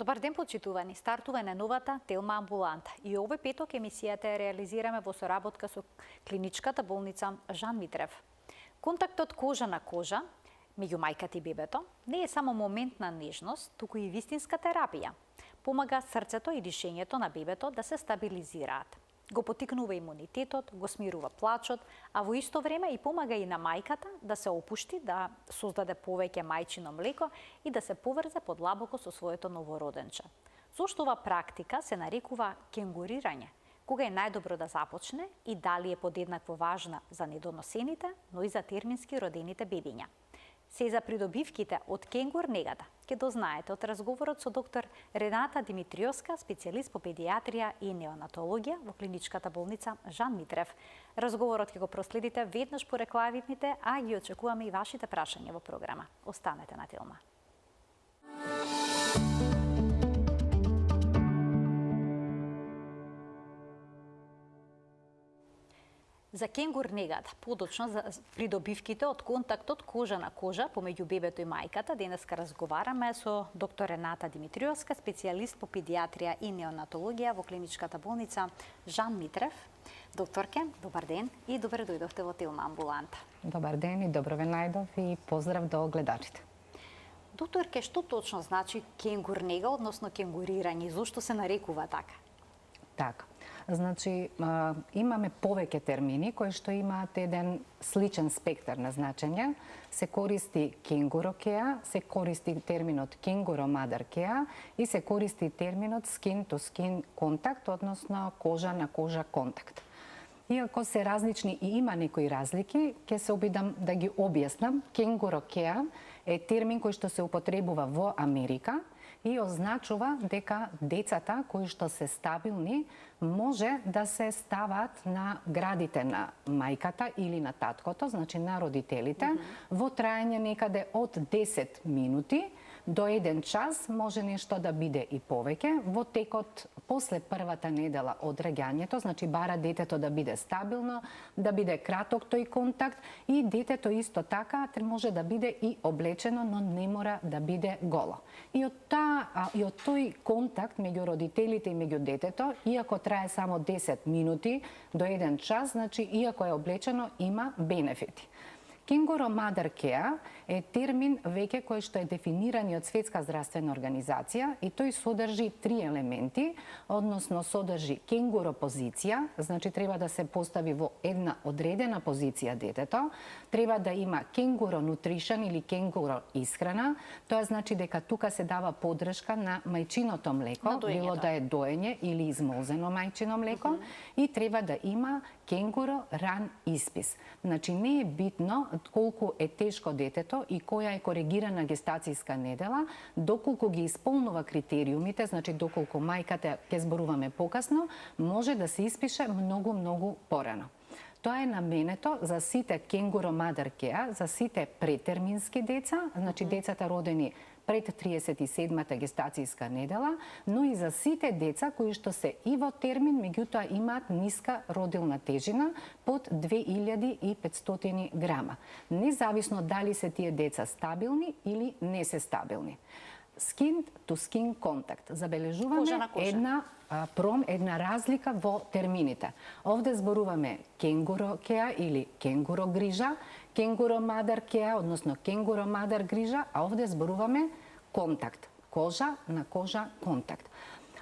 Добар ден, почитувани. Стартува на новата Телма амбуланта. И овој петок емисијата ја реализираме во соработка со клиничката болница Жан Митрев. Контактот кожа на кожа меѓу мајката и бебето не е само момент на нежност, туку и вистинска терапија. Помага срцето и дишењето на бебето да се стабилизираат. Го потикнува имунитетот, го смирува плачот, а во исто време и помага и на мајката да се опушти, да создаде повеќе мајчино млеко и да се поврзе подлабоко со своето новороденче. Зошто ова практика се нарекува кенгурирање? Кога е најдобро да започне и дали е подеднакво важна за недоносените, но и за термински родените бебиња? Се за придобивките од кенгур негата ќе дознаете од разговорот со доктор Рената Димитриовска, специјалист по педиатрија и неонатологија во клиничката болница Жан Митрев. Разговорот ќе го проследите веднаш по рекламите, а ги очекуваме и вашите прашања во програма. Останете на Телма. За кенгур негата, подочно за придобивките од контактот кожа на кожа помеѓу бебето и мајката, денеска разговараме со доктор Рената Димитриовска, специјалист по педиатрија и неонатологија во клиничката болница Жан Митрев. Докторке, добар ден и добре дојдовте во Телма амбуланта. Добар ден и добро ве најдов и поздрав до гледачите. Докторке, што точно значи кенгур нега, односно кенгурирање? Зошто се нарекува така? Така. Значи, имаме повеќе термини кои што имаат еден сличен спектар на значење. Се користи кенгурокеа, се користи терминот кенгуромадаркеа и се користи терминот skin to skin контакт, односно кожа на кожа контакт. Иако се различни и има некои разлики, ќе се обидам да ги објаснам. Кенгурокеа е термин кој што се употребува во Америка и означува дека децата кои што се стабилни може да се стават на градите на мајката или на таткото, значи на родителите, во траење некаде од 10 минути до 1 час, може нешто да биде и повеќе, во текот после првата недела од раѓањето, значи бара детето да биде стабилно, да биде краток тој контакт и детето исто така може да биде и облечено, но не мора да биде голо. И од тој контакт меѓу родителите и меѓу детето, иако трае само 10 минути до 1 час, значи иако е облечено, има бенефити. Кенгуромадаркеа е термин веќе кој што е дефиниран од Светска здравствена организација и тој содржи 3 елементи, односно содржи кенгуропозиција, значи треба да се постави во една одредена позиција детето, треба да има кенгуронутришн или кенгуро исхрана, тоа значи дека тука се дава поддршка на мајчиното млеко, било да е доење или измолзено мајчино млеко, и треба да има кенгуро ран испис. Значи не е битно колку е тешко детето и која е коригирана гестацијска недела, доколку ги исполнува критериумите, значи доколку мајката, ќе зборуваме покасно, може да се испише многу порано. Тоа е наменето за сите кенгуромадаркеа, за сите претермински деца, значи децата родени пред 37-та гестацијска недела, но и за сите деца кои што се и во термин, меѓутоа имаат ниска родилна тежина под 2500 грама. Независно дали се тие деца стабилни или не се стабилни. Skin to skin контакт. Забележуваме една разлика во термините. Овде зборуваме кенгурокеа или кенгурогрижа, кенгуромадаркеа, односно кенгуромадар грижа, а овде зборуваме контакт. Кожа на кожа контакт.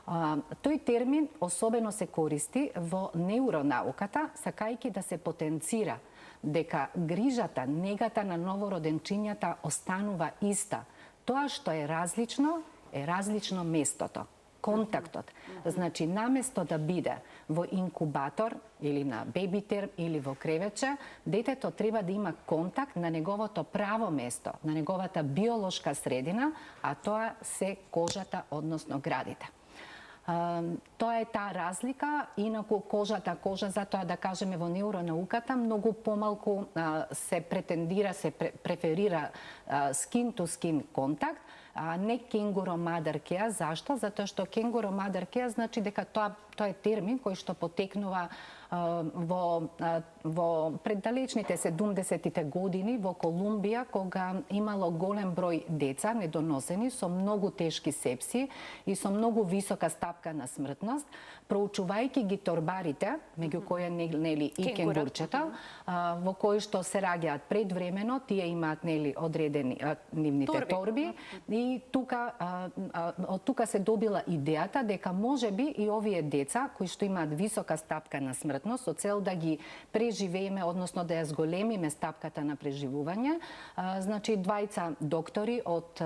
Тој термин особено се користи во неуронауката, сакајќи да се потенцира дека грижата, негата на новороденчињата останува иста. Тоа што е различно местото, контактот. Значи, наместо да биде во инкубатор или на бебитер или во кревече, детето треба да има контакт на неговото право место, на неговата биолошка средина, а тоа се кожата, односно градите. Тоа е таа разлика, инаку кожа, затоа да кажеме во неуронауката, многу помалку се претендира, се преферира skin to skin контакт, а не кенгуро mother care. Зашто? Затоа што кенгуро mother care значи дека тоа е термин кој што потекнува во преддалечните 70-тите години во Колумбија, кога имало голем број деца недоносени со многу тешки сепси и со многу висока стапка на смртност, проучувајќи ги торбарите, меѓу кои нели и кенгурчета, во кои што се раѓаат предвремено, тие имаат нели одредени нивните торби и тука од тука се добила идејата дека можеби и овие деца кои што имаат висока стапка на смртност со цел да ги преживееме, односно да ја зголемиме стапката на преживување, значи двајца доктори од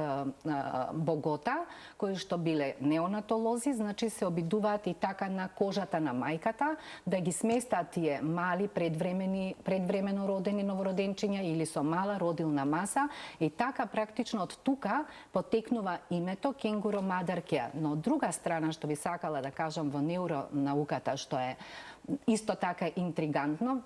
Богота кои што биле неонатолози, значи се обидуваат и така на кожата на мајката да ги сместат тие мали предвремено родени новороденчиња или со мала родилна маса и така практично од тука потекнува името кенгуро mother care. Но од друга страна што би сакала да кажам во неуронауката што е исто така интригантно,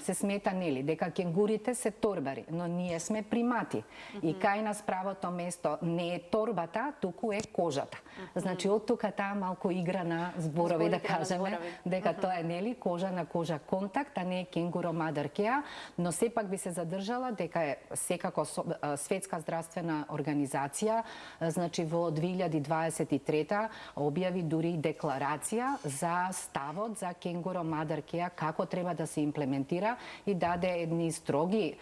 се смета нели дека кенгурите се торбари, но ние сме примати. И кај нас правото место не е торбата, туку е кожата. Значи од тука таа малку игра на зборови да кажеме дека тоа е нели кожа на кожа контакт, а не е кенгуро mother care, но сепак би се задржала дека е секако Светска здравствена организација, значи во 2023 објави дури декларација за ставот за кенгуро mother care, како треба да се имплементира и даде едни строги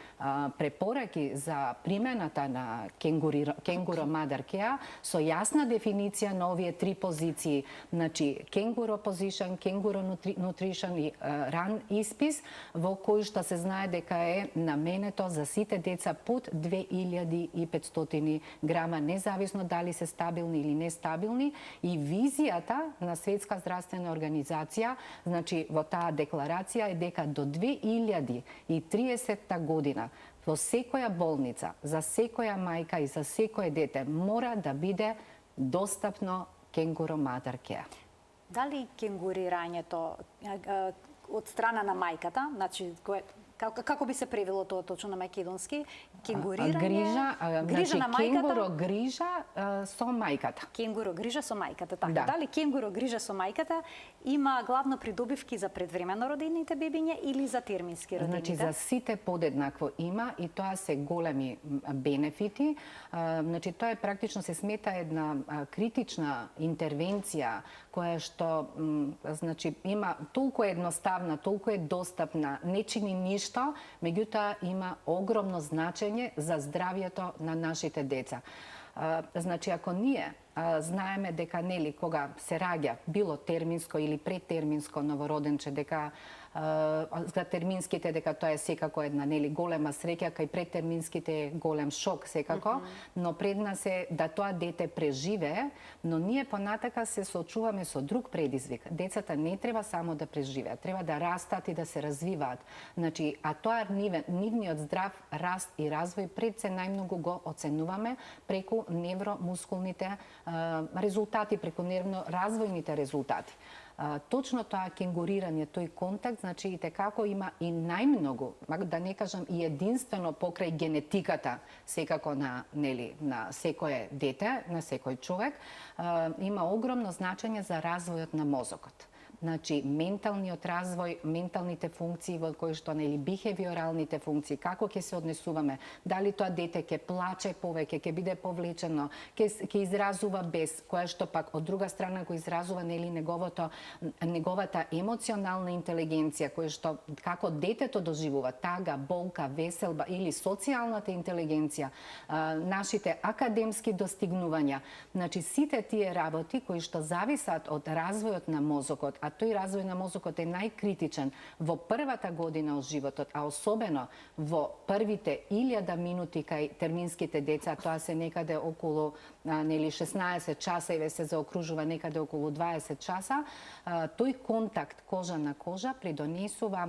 препораки за примената на кенгуро mother care со јасна дефиниција на овие три позиции, значи кенгуро position, кенгуро nutrition и run испис, во кој што се знае дека е наменето за сите деца под 2500 грама, независно дали се стабилни или нестабилни, и визијата на Светска здравствена организација, значи во таа декларација е дека до 2030 година во секоја болница, за секоја мајка и за секое дете мора да биде достапно кенгуро mother care. Дали кенгурирањето од страна на мајката, значи како би се превело тоа точно на македонски? Кенгурирање, грижа на мајката. Кенгуро грижа со мајката. Кенгуро грижа со мајката, така. Да. Дали кенгуро грижа со мајката има главно придобивки за предвремено родените бебиња или за термински родените? Значи за сите подеднакво има и тоа се големи бенефити. Значи тоа е практично се смета една критична интервенција која што значи има толку едноставна, толку е достапна, не чини ништо, меѓутоа има огромно значење за здравјето на нашите деца. Значи ако ние знаеме дека нели кога се раѓа било терминско или предтерминско новороденче, дека за терминските дека тоа е секако една нели голема среќа, кај предтерминските е голем шок секако, но пред нас е да тоа дете преживее, но ние понатака се соочуваме со друг предизвик. Децата не треба само да преживеат, треба да растат и да се развиваат. Значи, а тоа нивниот здрав раст и развој пред се најмногу го оценуваме преку невромускулните резултати, преку нервно-развојните резултати. Точно тоа кенгурирање, тој контакт, значи и како има и најмногу, да не кажам и единствено покрај генетиката, секако на секое дете, на секој човек, има огромно значење за развојот на мозокот. Значи, менталниот развој, менталните функции во кои што бихевиоралните функции, како ќе се однесуваме, дали тоа дете ќе плаче повеќе, ќе биде повлечено, ќе изразува бес, која што пак од друга страна го изразува неговата емоционална интелигенција, која што како детето доживува тага, болка, веселба или социјалната интелигенција, нашите академски достигнувања. Значи, сите тие работи кои што зависат од развојот на мозокот, а тој развој на мозокот е најкритичен во првата година од животот, а особено во првите 1000 минути кај терминските деца, тоа се некаде околу 16 часа и се заокружува некаде околу 20 часа, тој контакт кожа на кожа придонесува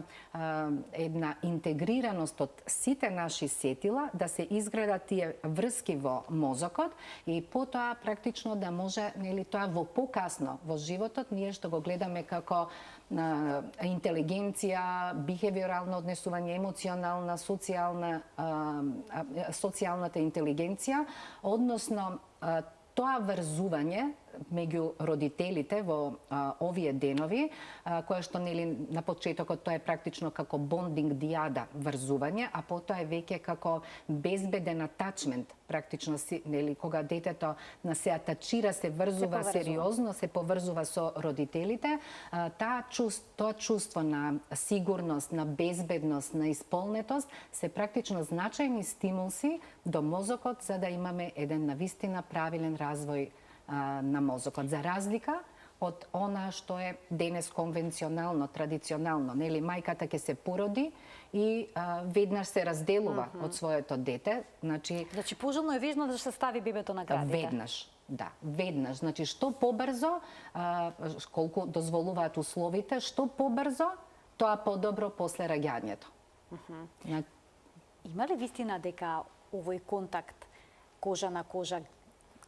една интегрираност од сите наши сетила да се изградат тие врски во мозокот и потоа практично да може тоа во покасно во животот ние што го гледаме како интелигенција, бихевиорално однесување, емоционална, социјалната интелигенција, односно тоа врзување меѓу родителите во овие денови, кое што нели на почетокот тоа е практично како бондинг дијада врзување, а потоа е веќе како безбеден атачмент, практично нели кога детето се атачира, се врзува сериозно, се поврзува со родителите, тоа чувство на сигурност, на безбедност, на исполнетост се практично значајни стимулси до мозокот за да имаме еден навистина правилен развој на мозокот, за разлика од она што е денес конвенционално, традиционално, нели мајката ќе се породи и веднаш се разделува од своето дете, значи пожелно е вежно да се стави бебето на градите. Веднаш. Да, веднаш. Значи, што побрзо, колку дозволуваат условите, што побрзо, тоа подобро после раѓањето. Има ли вистина дека овој контакт кожа на кожа,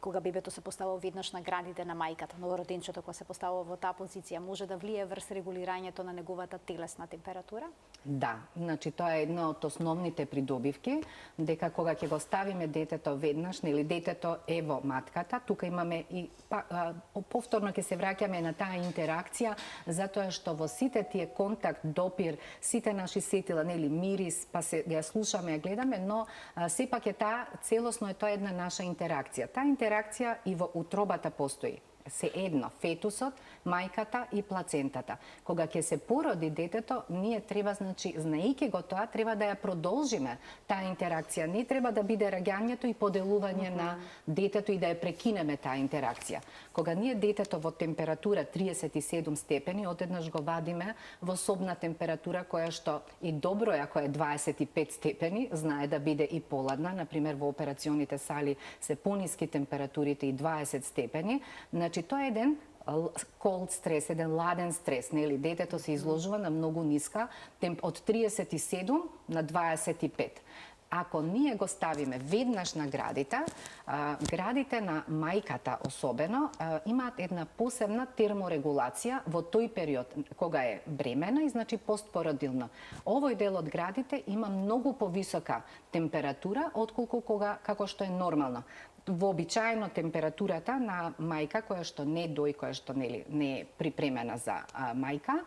кога бебето се поставува веднаш на градите на мајката, новороденчето кога се поставува во таа позиција, може да влие врз регулирањето на неговата телесна температура? Да, значи тоа е една од основните придобивки, дека кога ќе го ставиме детето веднаш, нели детето е во матката, тука имаме и повторно ќе се враќаме на таа интеракција, затоа што во сите тие контакт, допир, сите наши сетила, нели мирис, па се ја слушаме, ја гледаме, но сепак е таа целосно е тоа една наша интеракција. Таа интеракција и во утробата постои. Се едно, фетусот, мајката и плацентата. Кога ќе се породи детето, ние треба, значи, знаејќи го тоа, треба да ја продолжиме таа интеракција. Не треба да биде раѓањето и поделување на детето и да ја прекинеме таа интеракција. Кога ние детето во температура 37 степени, одеднаш го вадиме во собна температура која што и добро е ако е 25 степени, знае да биде и поладна, например во операционите сали се пониски температурите и 20 степени, значи тоа е еден cold стрес, еден ладен стрес, нели? Детето се изложува на многу ниска од 37 на 25. Ако ние го ставиме веднаш на градите, градите на мајката особено имаат една посебна терморегулација во тој период кога е бремена и значи постпородилно. Овој дел од градите има многу повисока температура отколку кога како што е нормално. Вообичаено температурата на мајка која што не дои, која што нели не е припремена за мајка,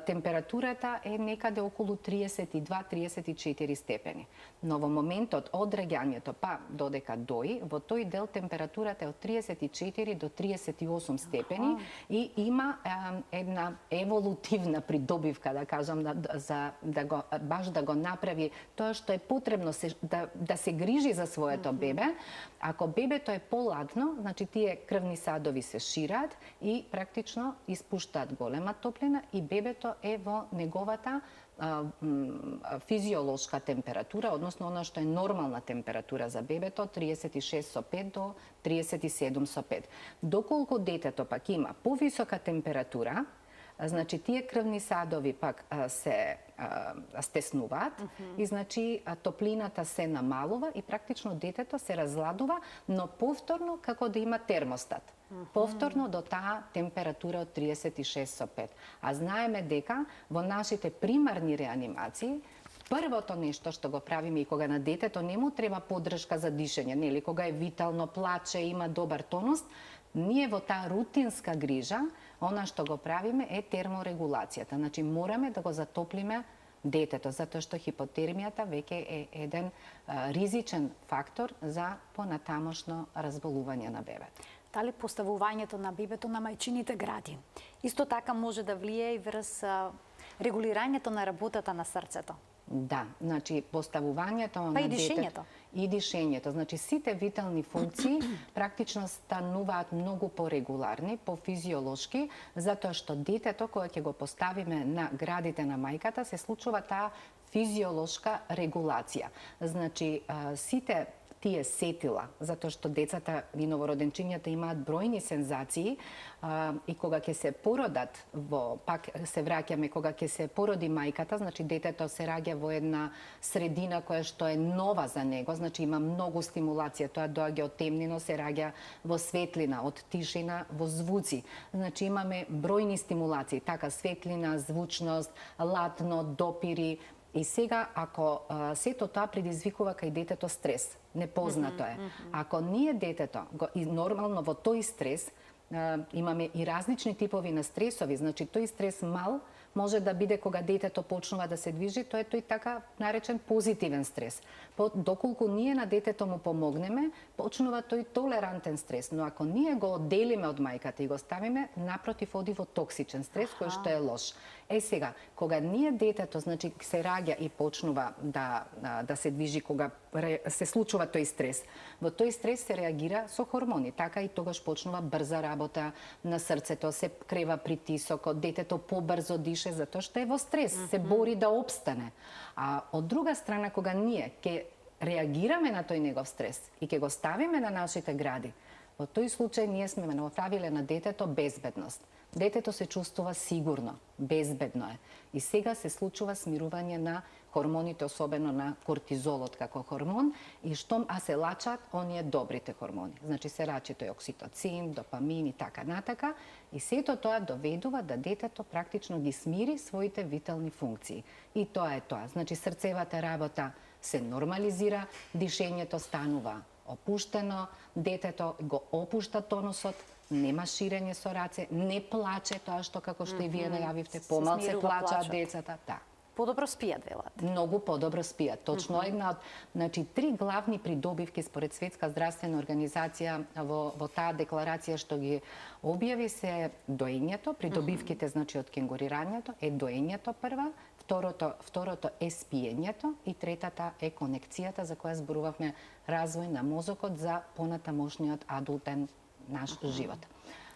температурата е некаде околу 32-34 степени. Но во моментот од раѓањето па додека дои, во тој дел температурата е од 34 до 38 степени и има една еволутивна придобивка, да кажам, баш да го направи тоа што е потребно да се грижи за своето бебе. Ако бебето е поладно, значи тие крвни садови се шираат и практично испуштаат голема топлина и бебето е во неговата физиолошка температура, односно она што е нормална температура за бебето, 36,5 до 37,5. Доколку детето пак има повисока температура, значи тие крвни садови пак се стеснуваат и значи топлината се намалува и практично детето се разладува, но повторно како да има термостат. Повторно до таа температура од 36,5. А знаеме дека во нашите примарни реанимации првото нешто што го правиме и кога на детето не му треба поддршка за дишење, нели кога е витално, плаче, има добар тонус, ние во таа рутинска грижа, она што го правиме е терморегулацијата. Значи мораме да го затоплиме детето, затоа што хипотермијата веќе е еден ризичен фактор за понатамошно разболување на бебето. Дали поставувањето на бебето на мајчините гради исто така може да влие и врз регулирањето на работата на срцето? Да, значи поставувањето на дишењето. И дишењето. Значи сите витални функции практично стануваат многу порегуларни, пофизиолошки, затоа што детето кое ќе го поставиме на градите на мајката се случува таа физиолошка регулација. Значи сите тие сетила, затоа што децата и новороденчињата имаат бројни сензации и кога ќе се породат пак се враќаме, кога ќе се породи мајката, значи детето се раѓа во една средина која што е нова за него, значи има многу стимулација, тоа доаѓа од темнина, се раѓа во светлина, од тишина во звуци. Значи имаме бројни стимулации, така светлина, звучност, латно, допири. И сега, ако сето тоа предизвикува кај детето стрес, непознато е. Ако ние детето, и нормално во тој стрес, имаме и различни типови на стресови, значи тој стрес мал може да биде кога детето почнува да се движи, тоа е тој така наречен позитивен стрес. Доколку ние на детето му помогнеме, почнува тој толерантен стрес, но ако ние го одделиме од мајката и го ставиме, напротив оди во токсичен стрес кој што е лош. Сега, кога ние детето, значи се раѓа и почнува да се движи, кога се случува тој стрес, во тој стрес се реагира со хормони, така и тогаш почнува брза работа на срцето, се крева притисокот, детето побрзо дише затоа што е во стрес, се бори да опстане. А од друга страна, кога ние ќе реагираме на тој негов стрес и ќе го ставиме на нашите гради, во тој случај ние сме направиле на детето безбедност. Детето се чувствува сигурно, безбедно е. И сега се случува смирување на хормоните, особено на кортизолот како хормон, и штом се лачат оние добрите хормони. Значи се рачи тој окситоцин, допамин и така натака, и сето тоа доведува да детето практично ги смири своите витални функции. И тоа е тоа. Значи срцевата работа се нормализира, дишењето станува опуштено, детето го опушта тонусот, нема ширење со раце, не плаче, тоа што како што и вие најавивте, помалце плачат децата. Да. Подобро спијат, велат. Многу подобро спијат. Точно една од, значи, 3 главни придобивки според Светска здравствена организација во таа декларација што ги објави се доењето, придобивките значи од кенгурирањето е доењето прва, второто е спиењето и третата е конекцијата за која зборувавме развој на мозокот за понатамошниот адултен наш живот.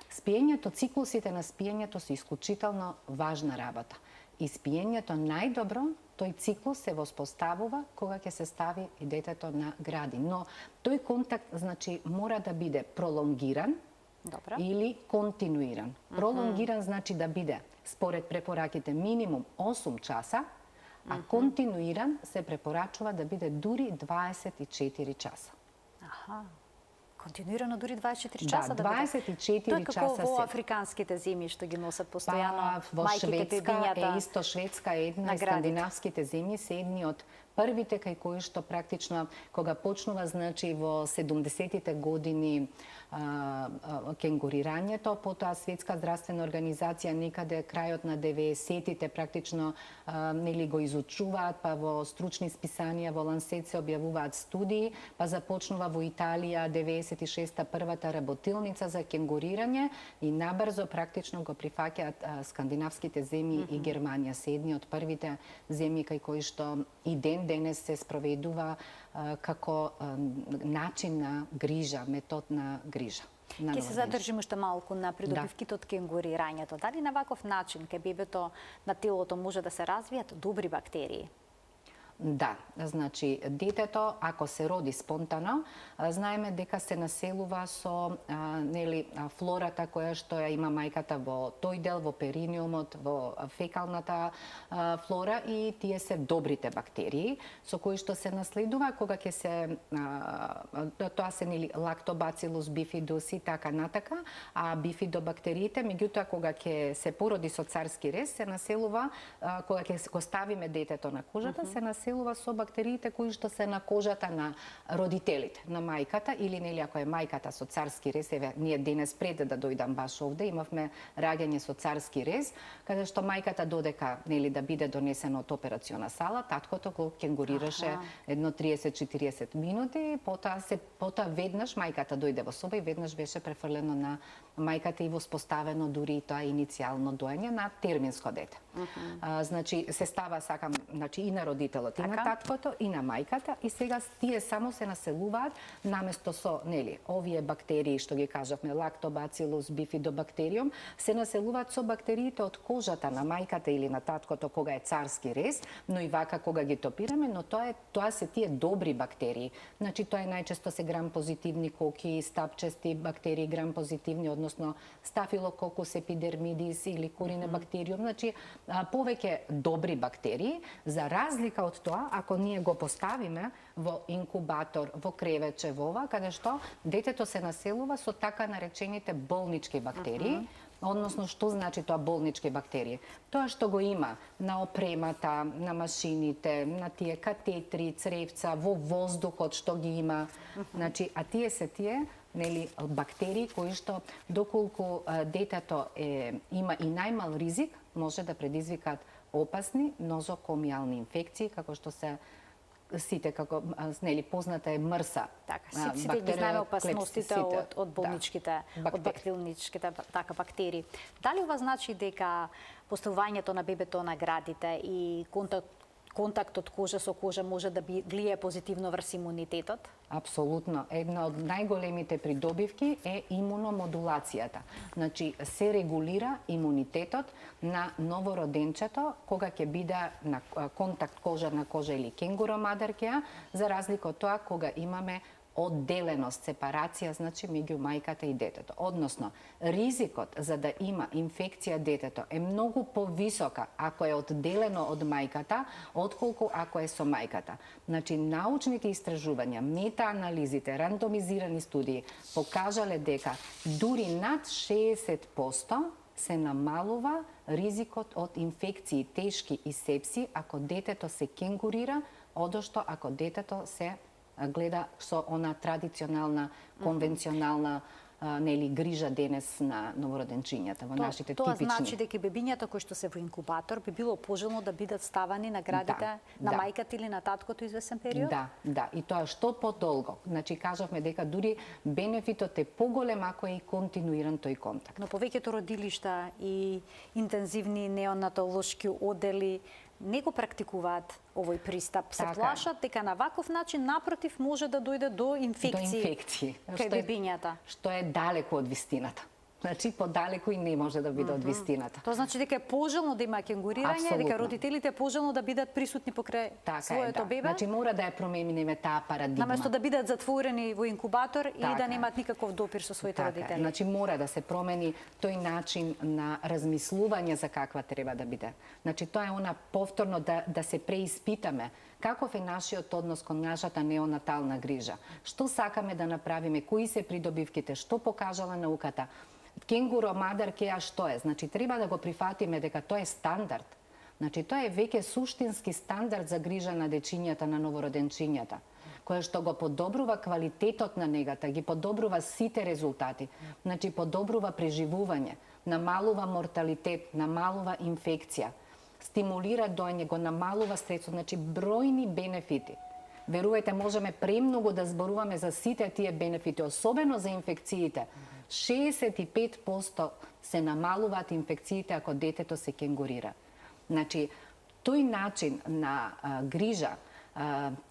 Спиењето, циклусите на спиењето се исклучително важна работа. И спиењето најдобро, тој циклус се воспоставува кога ќе се стави и детето на гради. Но тој контакт, значи, мора да биде пролонгиран или континуиран. Пролонгиран значи да биде, според препораките, минимум 8 часа, а континуиран се препорачува да биде дури 24 часа. Континуирано дури 24 часа да биде. 24 часа. Тоа како во африканските земи што ги носат постојано мајките дедињата. Во Шведска Шведска е една од скандинавските земји се едни од првите кај кои што практично кога почнува значи во 70-тите години кенгурирањето, потоа Светска здравствена организација некаде крајот на 90-тите практично нели го изучуваат, па во стручни списанија во Лансет се објавуваат студии, па започнува во Италија 96-та првата работилница за кенгурирање и набрзо практично го прифаќаат скандинавските земји и Германија се едни од првите земји кај кои што и денес се спроведува како начин на грижа, метод на грижа. Ќе се задржиме уште малку на придобивките од кенгурирањето. Дали на ваков начин кај бебето на телото може да се развијат добри бактерии? Да, значи детето ако се роди спонтано, знаеме дека се населува со нели флората која што ја има мајката во тој дел, во периниумот, во фекалната флора и тие се добрите бактерии со кои што се наследува кога ќе се тоа се нели лактобацилус бифидус и така натака, а бифидобактериите меѓутоа кога ќе се породи со царски рез се населува кога ќе го ставиме детето на кожата се населува со бактериите кои што се на кожата на родителите, на мајката или нели ако е мајката со царски рез, еве ние денес пред да дојдам баш овде имавме раѓање со царски рез, каде што мајката додека нели да биде донесена од операциона сала, таткото го кенгурираше едно 30-40 минути, потоа веднаш мајката дојде во соба и веднаш беше префрлено на мајката и воспоставено дури тоа иницијално доење на терминско дете. Значи се става сакам, значи и на родителот и на таткото и на мајката, и сега тие само се населуваат наместо со, нели, овие бактерии што ги кажавме, лактобацилус, бифидобактериум, се населуваат со бактериите од кожата на мајката или на таткото кога е царски рез, но и вака кога ги топираме, но тоа се тие добри бактерии. Значи тоа е најчесто се грам-позитивни коки, стапчести бактерии грам-позитивни, односно стафилококус епидермидис или коринебактериум, значи повеќе добри бактерии, за разлика од тоа ако ние го поставиме во инкубатор, во кревече, во ова, каде што детето се населува со така наречените болнички бактерии. Односно, што значи тоа болнички бактерии? Тоа што го има на опремата, на машините, на тие катетри, цревца, во воздухот што ги има. Значи, а тие се тие, нели, бактерии кои што доколку детето има и најмал ризик, може да предизвикаат опасни нозокомијални инфекции, како што се сите, како, нели, позната е МРСА. Така, сите ги знаеме опасностите од болничките, од бактериумничките така бактерии. Дали ова значи дека поставувањето на бебето на градите и контактот кожа со кожа може да влие позитивно врз имунитетот? Апсолутно. Една од најголемите придобивки е имуномодулацијата. Значи, се регулира имунитетот на новороденчето кога ќе биде на контакт кожа на кожа или кенгуромадаркеа, за разлика од тоа кога имаме одделеност, сепарација, значи, меѓу мајката и детето. Односно, ризикот за да има инфекција детето е многу повисока ако е одделено од мајката, отколку ако е со мајката. Значи, научните истражувања, метаанализите, рандомизирани студии покажале дека дури над 60% се намалува ризикот од инфекции тешки и сепси ако детето се кенгурира, одошто ако детето се гледа со она традиционална, конвенционална нели грижа денес на новороденчињата во нашите типични. Тоа значи дека бебињата кои што се во инкубатор би било пожелно да бидат ставани на градите на мајката или на таткото извесен период? Да, и тоа што подолго. Значи кажавме дека дури бенефитот е поголем ако е и континуиран тој контакт. Но повеќето родилишта и интензивни неонатолошки одели не го практикуваат овој пристап. Се плашат дека на ваков начин напротив може да дојде до инфекции кај бебињата. Што е далеку од вистината. Значи, подалеку и не може да биде од вистината. Тоа значи дека е пожелно да има кенгурирање, дека родителите е пожелно да бидат присутни покрај своето бебе. Значи, мора да ја промениме таа парадигма. Наместо да бидат затворени во инкубатор и да немаат никаков допир со своите родители. Значи, мора да се промени тој начин на размислување за каква треба да биде. Значи, тоа е она повторно да се преиспитаме каков е нашиот однос кон нашата неонатална грижа. Што сакаме да направиме, кои се придобивките, што покажала науката. Кенгуромадаркеа што е? Значи, треба да го прифатиме дека тоа е стандард. Значи, тоа е веќе суштински стандард за грижа на дечињата, на новороденчињата, која што го подобрува квалитетот на негата, ги подобрува сите резултати. Значи, подобрува преживување, намалува морталитет, намалува инфекција, стимулира доење, го намалува стресот, значи бројни бенефити. Верувајте, можеме премногу да зборуваме за сите тие бенефити, особено за инфекциите. 65% се намалуваат инфекциите ако детето се кенгурира. Значи, тој начин на грижа,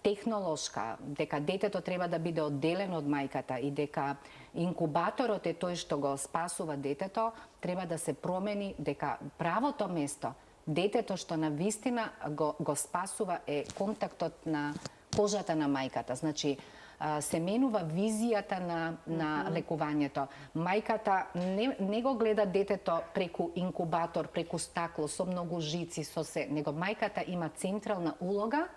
технолошка, дека детето треба да биде одделено од мајката и дека инкубаторот е тој што го спасува детето, треба да се промени, дека правото место, детето што на вистина го спасува е контактот на кожата на мајката. Значи, се менува визијата на лекувањето. Мајката не го гледа детето преку инкубатор, преку стакло, со многу жици, со се, него мајката има централна улога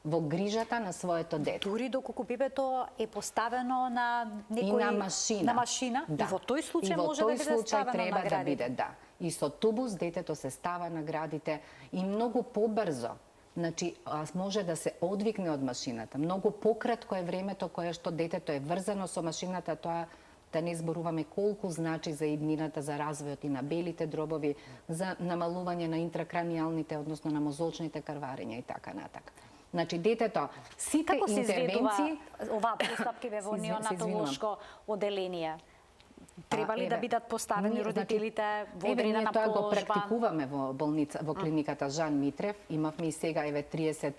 во грижата на своето дете. Дури доколку бебето е поставено на некој машина, да. И во тој случај може да биде ставено на градите. Да биде, да. И со тубус детето се става на градите и многу побрзо. Значи, може да се одвикне од машината. Многу пократко е времето кое што детето е врзано со машината, тоа да не зборуваме колку значи за иднината, за развојот и на белите дробови, за намалување на интракранијалните, односно на мозочните крварења и така натака. Значи, детето, сите интервенции... Како се оваа постапки во неонатолошко оделение? Треба ли да бидат поставени родителите во одредена положба? Тоа го практикуваме во болница, во клиниката Жан Митрев. Имавме и сега 30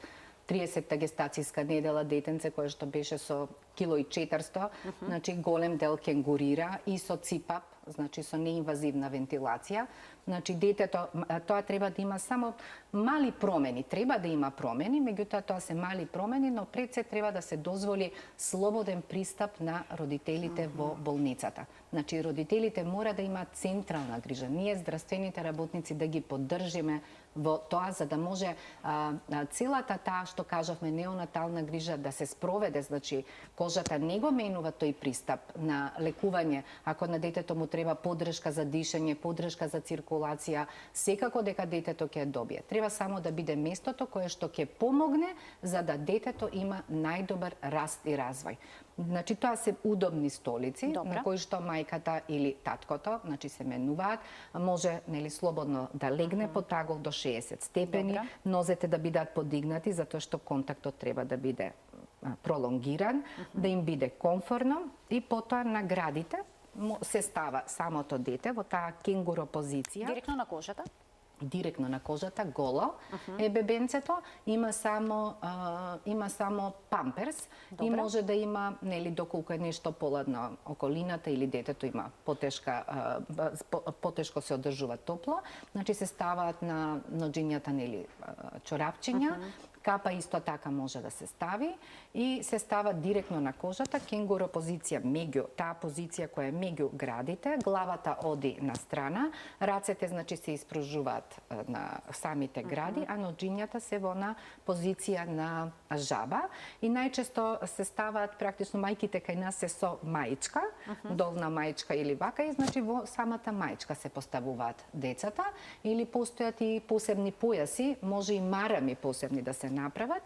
30-та гестацијска недела детенце кое што беше со 1,4 кг, значи голем дел кенгурира и со ципап, значи со неинвазивна вентилација. Значи детето, тоа треба да има само мали промени, треба да има промени, меѓутоа тоа се мали промени, но пред се треба да се дозволи слободен пристап на родителите во болницата. Значи родителите мора да имаат централна грижа. Ние здравствените работници да ги поддржиме во тоа за да може целата таа што кажавме неонатална грижа да се спроведе, значи кожата не го менува тој пристап на лекување, ако на детето му треба поддршка за дишење, поддршка за циркулација, секако дека детето ќе добие. Треба само да биде местото кое што ќе помогне за да детето има најдобар раст и развој. Значи тоа се удобни столици на кои што мајката или таткото, значи се менуваат, може нели слободно да легне по тагол до 60 степени, нозете да бидат подигнати затоа што контактот треба да биде пролонгиран, да им биде комфортно и потоа на градите се става самото дете во таа кенгуро позиција. Директно на кожата? Директно на кожата, голо е бебенцето, има само памперс и може да има, нели, доколку е нешто поладно околината или детето има потешко се одржува топло, значи се ставаат на ноџињата, нели, чорапчиња. Капа исто така може да се стави и се става директно на кожата, кенгуро позиција меѓу, таа позиција која е меѓу градите, главата оди на страна, рацете значи се испружуваат на самите гради, а ноџињата се во на позиција на жаба и најчесто се ставаат практично мајките кај нас се со маичка, долна маичка или вака и значи во самата маичка се поставуваат децата или постојат и посебни појаси, може и марами посебни да се направат.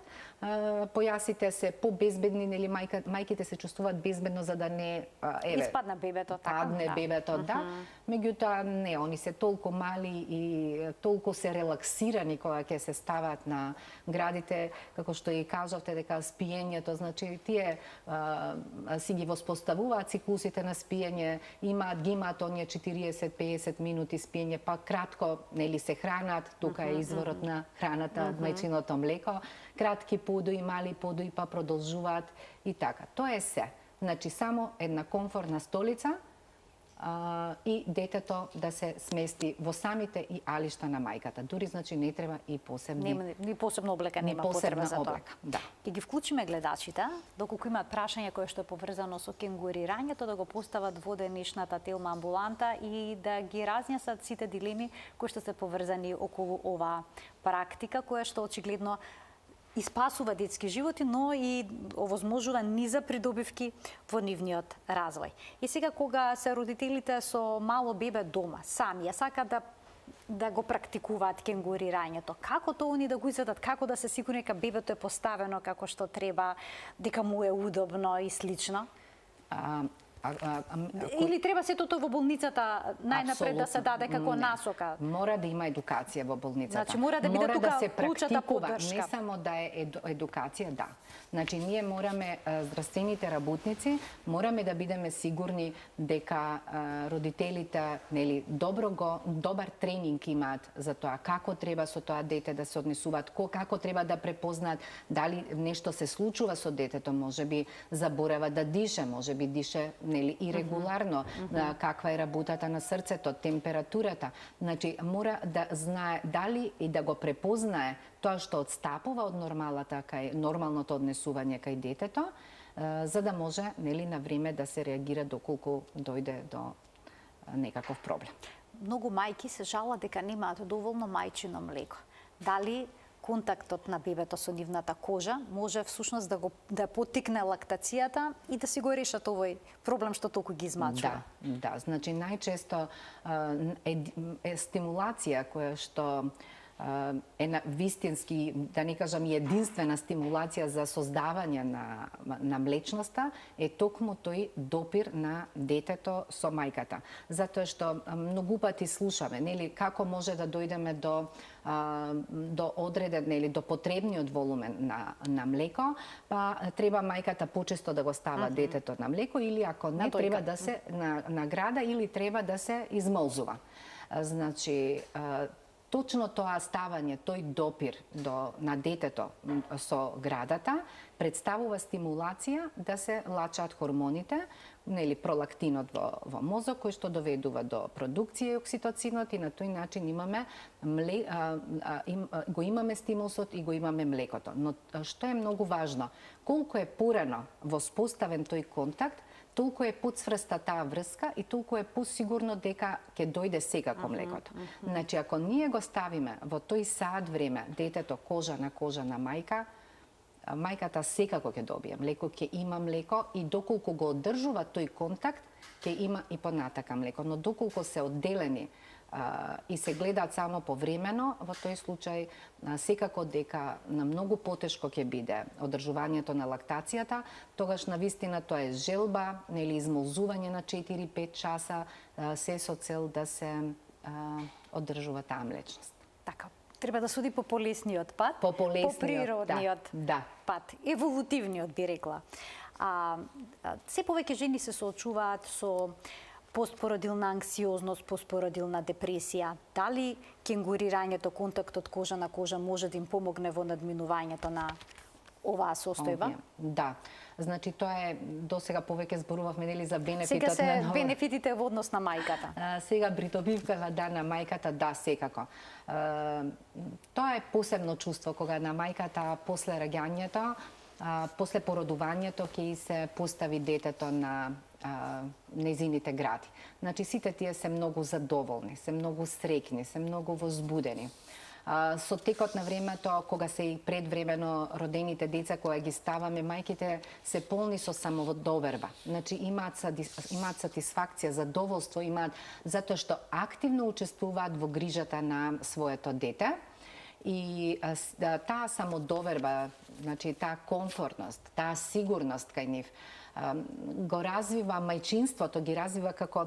Појасите се побезбедни, нели мајките се чувствуваат безбедно за да не испадне бебето, така. Падне бебето, да. Меѓутоа не, они се толку мали и толку се релаксирани кога ќе се стават на градите, како што и кажавте дека спиењето, значи тие си ги воспоставуваат циклусите на спиење, ги имаат оние 40-50 минути спиење, па кратко нели се хранат, тука е изворот на храната, мајчиното млеко, кратки подои, мали подои, па продолжуваат и така. Тоа е се. Значи само една комфортна столица и детето да се смести во самите и алишта на мајката. Дури значи не треба и посебни. Ни посебно облека нема потреба за тоа. Да. Ќе ги вклучиме гледачите, доколку имаат прашање кое што е поврзано со кенгурирањето, да го постават во денешната Телма амбуланта и да ги разнесат сите дилеми кои што се поврзани околу оваа практика, која што очигледно и спасува детски животи, но и овозможува низа придобивки во нивниот развој. И сега кога се родителите со мало бебе дома, сами, сакаат да го практикуваат кенгурирањето, како тоа они да го изведат, како да се сигурни дека бебето е поставено како што треба, дека му е удобно и слично? Или треба сето тоа во болницата најнапред да се даде како насока? Мора да има едукација во болницата. Значи мора да биде тука се клучната практикува, поддршка. не само да е едукација, да. Значи ние мораме, здравствените работници, мораме да бидеме сигурни дека родителите, нели, добар тренинг имаат за тоа како треба со тоа дете да се однесуваат, како треба да препознаат дали нешто се случува со детето, можеби заборава да дише, можеби дише нели ирегуларно, каква е работата на срцето, температурата. Значи мора да знае дали и да го препознае тоа што отстапува од нормалното однесување кај детето, за да може нели на време да се реагира доколку дојде до некаков проблем. Многу мајки се жалат дека немаат доволно мајчино млеко. Дали контактот на бебето со нивната кожа може всушност да поттикне лактацијата и да си го решат овој проблем што толку ги измачува? Да, значи најчесто е стимулација која што е на вистински, да не кажам единствена стимулација за создавање на млечноста е токму тој допир на детето со мајката. Затоа што многу пати слушаме, нели, како може да дојдеме до одреден, нели, до потребниот волумен на млеко, па треба мајката почесто да го става детето на млеко или ако не треба да се награда или треба да се измолзува. Значи точно тоа ставање, тој допир на детето со градата представува стимулација да се лачаат хормоните, нели пролактинот во мозок, кој што доведува до продукција окситоцинот, и на тој начин го имаме стимусот и го имаме млекото. Но што е многу важно, колку е порано воспоставен тој контакт, толку е подсврста таа врска и толку е посигурно дека ќе дојде секако млекото. Значи, ако ние го ставиме во тој саат време детето кожа на мајка, мајката секако ќе добие млеко, ќе има млеко, и доколку го одржува тој контакт, ќе има и понатака млеко. Но доколку се одделени и се гледаат само повремено, во тој случај секако дека на многу потешко ќе биде одржувањето на лактацијата, тогаш навистина тоа е желба, нели измолзување на 4-5 часа, се со цел да се одржува таа млечност. Така, треба да суди по полесниот пат, по природниот пат, еволутивниот би рекла. Се повеќе жени се соочуваат со постпородилна анксиозност, постпородилна депресија. Дали кенгурирањето, контактот кожа на кожа може да им помогне во надминувањето на оваа состојба? Да. Значи, тоа е, досега повеќе зборувавме, нели, за бенефитот на... Сега се бенефитите во однос на мајката. Сега придобивката, на мајката, секако. Тоа е посебно чувство, кога на мајката после раѓањето, после породувањето ќе се постави детето на незините гради. Значи, сите тие се многу задоволни, се многу среќни, се многу возбудени. Со текот на времето, кога се и предвремено родените деца, кога ги ставаме, мајките се полни со самоводоверба. Значи, имаат сатисфакција, задоволство имаат, затоа што активно учествуваат во грижата на своето дете. И таа самодоверба, значи таа комфортност, таа сигурност кај нив, го развива мајчинството, ги развива како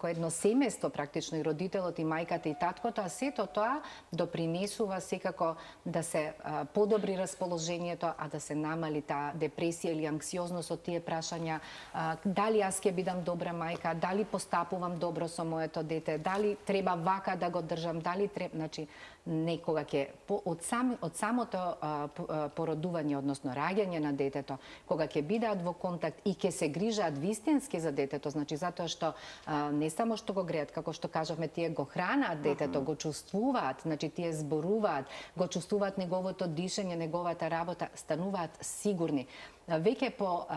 едно семејство практично, и родителот и мајката и таткото, а сето тоа допринесува секако да се подобри расположението, а да се намали таа депресија или анксиозност од тие прашања, дали јас ќе бидам добра мајка, дали постапувам добро со моето дете, дали треба вака да го држам, дали треба, значи некога ќе од самото породување, односно раѓање на детето, кога ќе бидат во контакт и ќе се грижаат вистински за детето, значи затоа што не само што го греат, како што кажавме, тие го хранаат детето, го чувствуваат, значи тие зборуваат, го чувствуваат неговото дишење, неговата работа, стануваат сигурни. Веќе по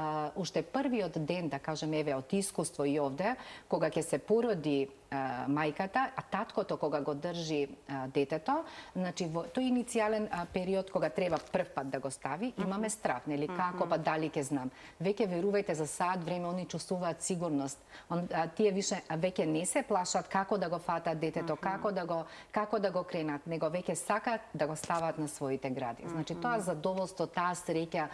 уште првиот ден, да кажеме, еве од искуство и овде, кога ќе се породи мајката, а таткото кога го држи детето, значи во тој иницијален период кога треба прв пат да го стави, имаме страв, нели, како, па дали ќе знам. Веќе верувајте, за саат време они чувствуваат сигурност. Тие више веќе не се плашат како да го фатат детето, како да го кренат, него веќе сакаат да го стават на своите гради. Значи тоа задоволство, таа среќа,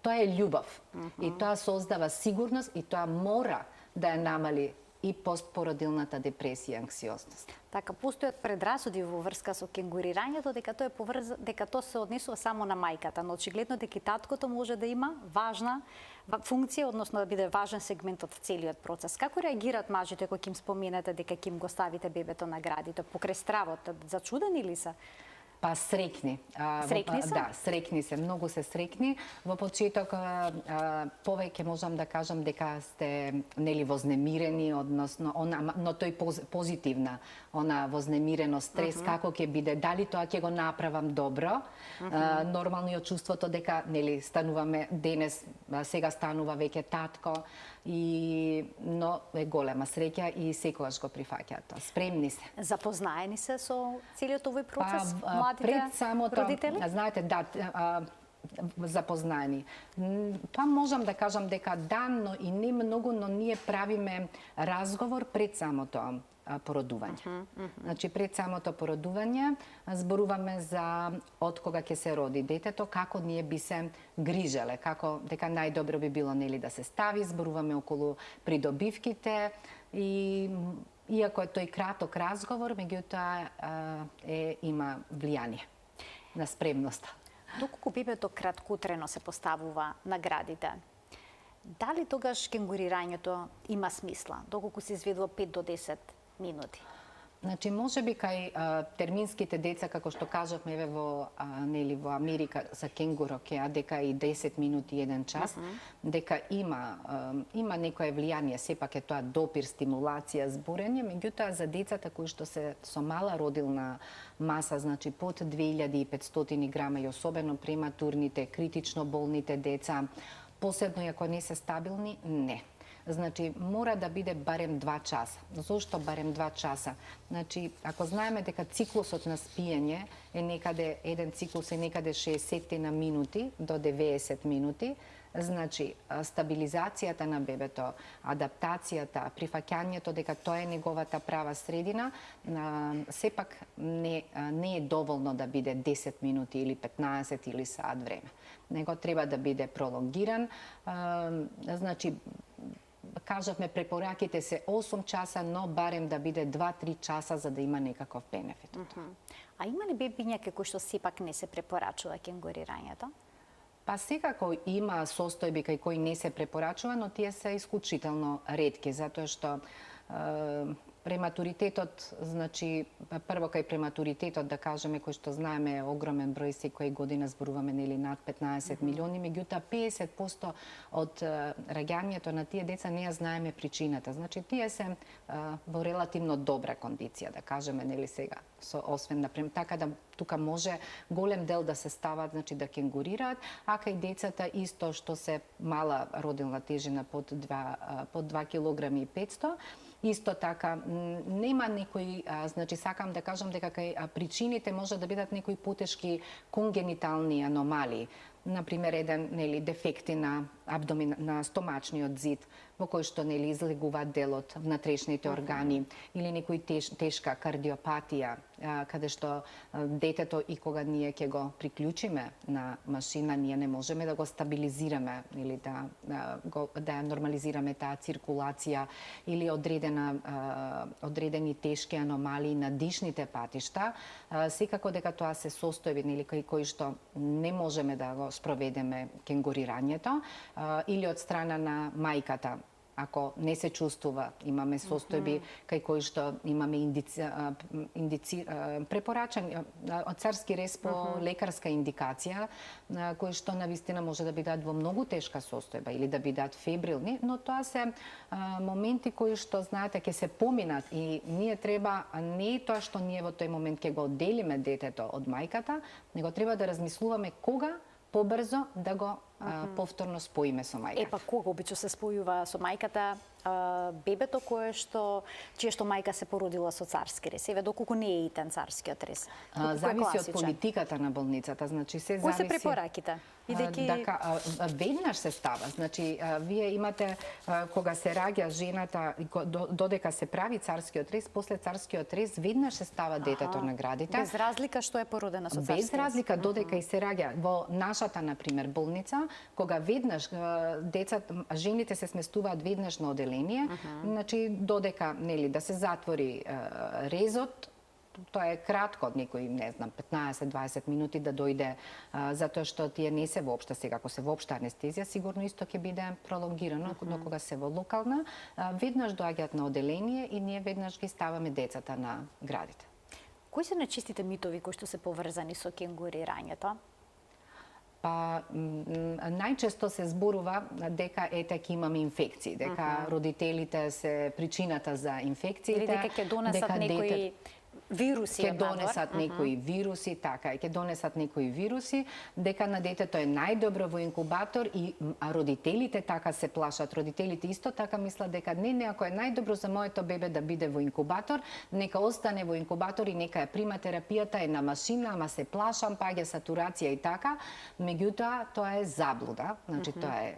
тоа е љубов. И тоа создава сигурност и тоа мора да ја намали и постпородилната депресија и анксиозност. Така, постојат предрасуди во врска со кенгурирањето, дека тоа се однесува само на мајката, но очигледно дека таткото може да има важна функција, односно да биде важен сегмент од целиот процес. Како реагираат мажите кога им споменате дека ќе им го ставите бебето на градите? Покрај стравот, зачудени ли се? Па среќни. Среќни се? Да, среќни се, многу се среќни. Во почеток повеќе можам да кажам дека сте нели вознемирени, односно но тој позитивна, она вознемирено, стрес, како ќе биде, дали тоа ќе го направам добро. Нормално и од чувството дека нели стануваме денес, сега станува веќе татко, но е голема среќа и секогаш го прифаќаат тоа. Спремни се. Запознаени се со целиот овој процес? Пред самото, родители? Знаете, да, запознаени. Тоа можам да кажам дека да, но и не многу, но ние правиме разговор пред самото породување. Значи, пред самото породување зборуваме за од кога ќе се роди детето, како ние би се грижеле, како дека најдобро би било нели да се стави, зборуваме околу придобивките и иако е тој краток разговор, меѓутоа има влијание на спремноста. Доколку бебето краткотрено се поставува на градите, дали тогаш кенгурирањето има смисла, доколку се изведува 5 до 10 минути? Значи, може би кај терминските деца, како што кажавме еве во Америка за кенгурокеа, дека и 10 минути, 1 час, дека има некое влијание, сепак е тоа допир, стимулација, зборење, меѓутоа за децата кои што се со мала родилна маса, значи под 2500 грама и особено прематурните, критично болните деца, посебно и ако не се стабилни, не. Значи, мора да биде барем 2 часа. Зошто барем 2 часа? Значи, ако знаеме дека циклусот на спиење е некаде, еден циклус е некаде 60 на минути до 90 минути, значи, стабилизацијата на бебето, адаптацијата, прифаќањето дека тоа е неговата права средина, сепак не е доволно да биде 10 минути или 15 или саат време. Него треба да биде пролонгиран, значи, кажавме препораките се 8 часа, но барем да биде 2-3 часа за да има некаков бенефит. А има ли бебињаки кои што сепак не се препорачува кенгурирањето? Па секако има состојби кај кои не се препорачува, но тие се исклучително ретки, затоа што прематуритетот, значи, прво кај прематуритетот, да кажеме, кој што знаеме е огромен број, секоја година зборуваме нели над 15 милиони, меѓутоа 50% од раѓањето на тие деца не ја знаеме причината. Значи, тие се во релативно добра кондиција, да кажеме, нели сега, освен например, така да тука може голем дел да се стават, значи да кенгурираат, а кај децата исто што се мала родилна тежина под 2 килограми и 500, исто така нема некои, значи сакам да кажам дека кај причините може да бидат некои потешки конгенитални аномалии. Например, еден дефекти на на стомачниот зид, во кој што излегуваат дел од внатрешните органи, или некој тешка кардиопатија, каде што детето и кога ние ќе го приклучиме на машина, ние не можеме да го стабилизираме или да нормализираме таа циркулација или одредени тешки аномалии на дишните патишта, секако дека тоа се состојби кај кои што не можеме да го спроведеме кенгурирањето, или од страна на мајката. Ако не се чувствува, имаме состојби кај кои што имаме препорачани од царски рез по лекарска индикација, кои што навистина може да бидат во многу тешка состојба или да бидат фебрилни, но тоа се моменти кои што знаете ќе се поминат и ние треба, не е тоа што ние во тој момент ќе го одделиме детето од мајката, него треба да размислуваме кога побрзо да го повторно споиме со мајката. Епа, кога обично се спојува со мајката бебето чија што мајка се породила со царски рез? Еве, доколку не е итен царскиот рез? Зависи од политиката на болницата, значи се зависи. Кои се препораките? Веднаш се става. Значи, вие имате, кога се раѓа жената, додека се прави царскиот рез, после царскиот рез, веднаш се става детето на градите. Без разлика што е породена со царски рез? Без разлика, додека и се раѓа. Во нашата, например, болница, кога веднаш жените се сместуваат веднаш на оделение, значи додека да се затвори резот, тоа е кратко, некои, не знам, 15-20 минути да дојде, затоа што тие не се воопште сега, ако се воопште анестезија, сигурно исто ќе биде пролонгирано, но кога се во локална, веднаш доаѓаат на оделение и ние веднаш ги ставаме децата на градите. Кои се најчистите митови кои што се поврзани со кенгурирањето? Па, најчесто се зборува дека ќе имаме инфекции, дека родителите се причината за инфекциите. Или дека ќе донесат некои вируси ќе донесат некои вируси, така е, ќе донесат некои вируси, дека на детето е најдобро во инкубатор и родителите така се плашат. Родителите исто така мислат дека не, ако е најдобро за моето бебе да биде во инкубатор, нека остане во инкубатор и нека ја прима терапијата е на машина, ама се плашам, паѓа сатурација и така. Меѓутоа, тоа е заблуда, значи тоа е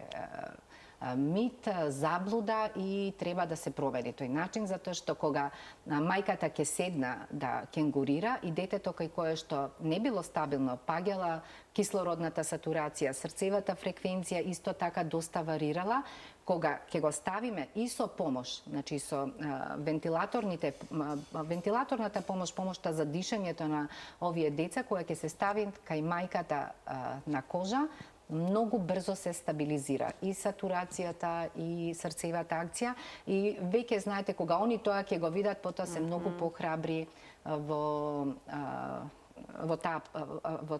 мит, заблуда и треба да се провери тој начин, затоа што кога мајката ќе седна да кенгурира и детето кај кое што не било стабилно, паѓала кислородната сатурација, срцевата фреквенција исто така доста варирала, кога ќе го ставиме и со помош, значи со вентилаторната помош, помошта за дишењето на овие деца, која ќе се стави кај мајката на кожа, многу брзо се стабилизира и сатурацијата и срцевата акција и веќе знаете кога они тоа ќе го видат, потоа се многу похрабри во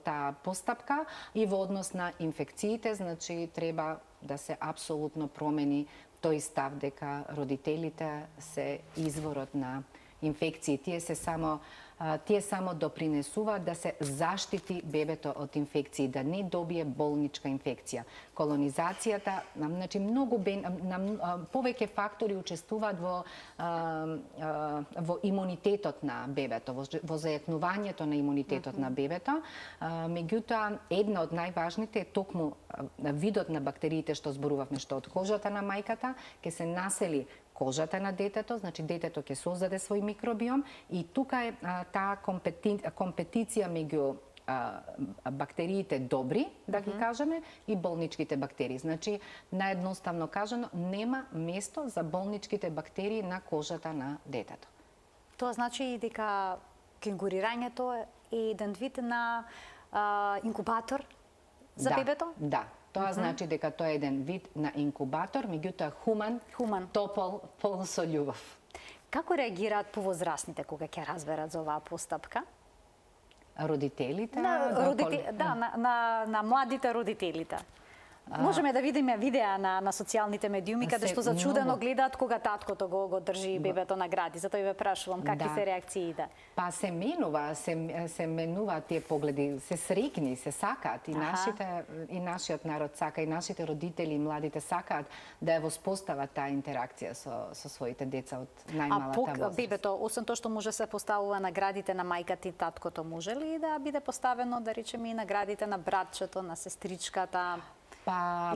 таа постапка и во однос на инфекциите, значи треба да се апсолутно промени тој став дека родителите се изворот на инфекции. Тие само допринесуваат да се заштити бебето од инфекции, да не добие болничка инфекција. Колонизацијата, значи повеќе фактори учествуваат во имунитетот на бебето, во зајакнувањето на имунитетот на бебето. Меѓутоа, една од најважните е токму видот на бактериите што зборувавме, што од кожата на мајката ќе се насели кожата на детето, значи детето ќе создаде свој микробиом и тука е таа компетиција меѓу бактериите добри, да ги кажеме, и болничките бактерии. Значи, наедноставно кажано, нема место за болничките бактерии на кожата на детето. Тоа значи и дека кенгурирањето е еден вид на инкубатор за бебето? Да. Тоа значи дека тоа е еден вид на инкубатор, меѓутоа хуман, топол, полн со љубов. Како реагираат повозрасните кога ќе разберат за оваа постапка? Родителите? На младите родителите. Можеме да видиме видеа на социјалните медиуми каде што зачудено гледаат кога таткото го држи бебето на гради. Затоа ве прашувам какви се реакциите. Па се менува тие погледи, се среќни, се сакаат и нашиот народ сака, и нашите родители и младите сакаат да ја воспостават таа интеракција со своите деца од најмалата возраст. Бебето, освен тоа што може се поставува на градите на мајката и таткото, може ли да биде поставено, да речеме, и на градите на братчето, на сестричката?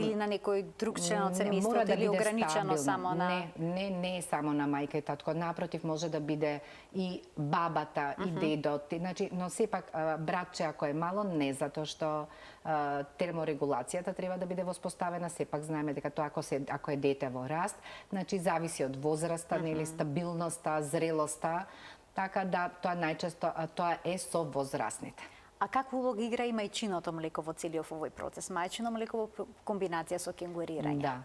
Или на некој друг член од семејството, или ограничено само на... Не само на мајка и татко, напротив, може да биде и бабата, и дедот, значи, но сепак братче ако е мало, не, затоа што терморегулацијата треба да биде воспоставена, сепак знаеме дека тоа ако е дете во раст, значи зависи од возраста, нели, стабилноста, зрелоста, така да тоа најчесто тоа е со возрастните. А каква улога игра и мајчиното млеко во целиот овој процес? Мајчино млеко во комбинација со кенгурирање? Да.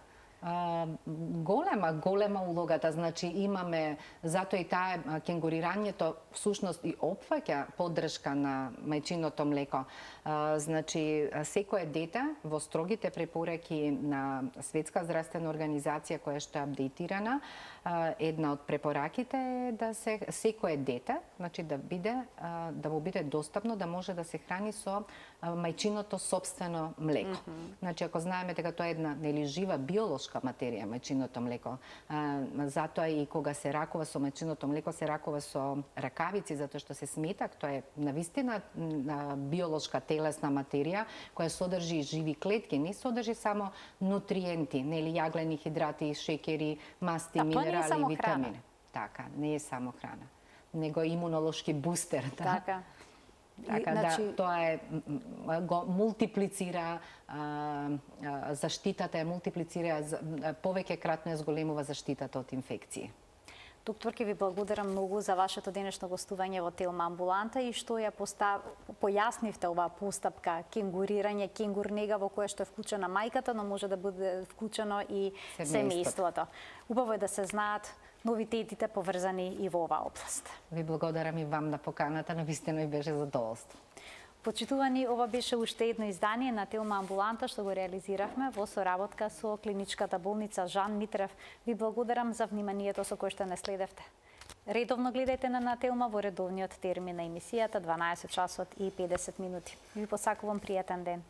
Голема улогата, значи имаме, затоа и таа кенгурирањето всушност и опфаќа поддршка на мајчиното млеко. Значи, секое дете во строгите препораки на Светска здравствена организација која што е апдейтирана, една од препораките е да секое дете, значи да му биде достапно да може да се храни со мајчиното сопствено млеко. Значи, ако знаеме дека тоа е една нели жива биолошка материја, мајчиното млеко, затоа и кога се ракува со мајчиното млеко, се ракува со ракавици, затоа што се смета, тоа е навистина биолошка телесна материја која содржи живи клетки, не содржи само нутриенти, нели јаглени хидрати, шеќери, масти, минерали, витамини. Така, не е само храна, него имунолошки бустер. Така. Така да, тоа го мултиплицира заштитата, повеќе кратно зголемува заштитата од инфекции. Доктор, ќе ви благодарам многу за вашето денешно гостување во Телма амбуланта и што ја појаснивте оваа постапка кенгурирање, кенгурнега во која што е вклучена мајката, но може да биде вклучено и семејството. Убаво е да се знаат новитетите поврзани и во оваа област. Ви благодарам и вам на поканата, навистина и беше задоволство. Почитувани, ова беше уште едно издание на Телма амбуланта што го реализиравме во соработка со клиничката болница Жан Митрев. Ви благодарам за вниманието со кое што не следевте. Редовно гледајте на Телма во редовниот термин на емисијата 12 часот и 50 минути. Ви посакувам пријатен ден.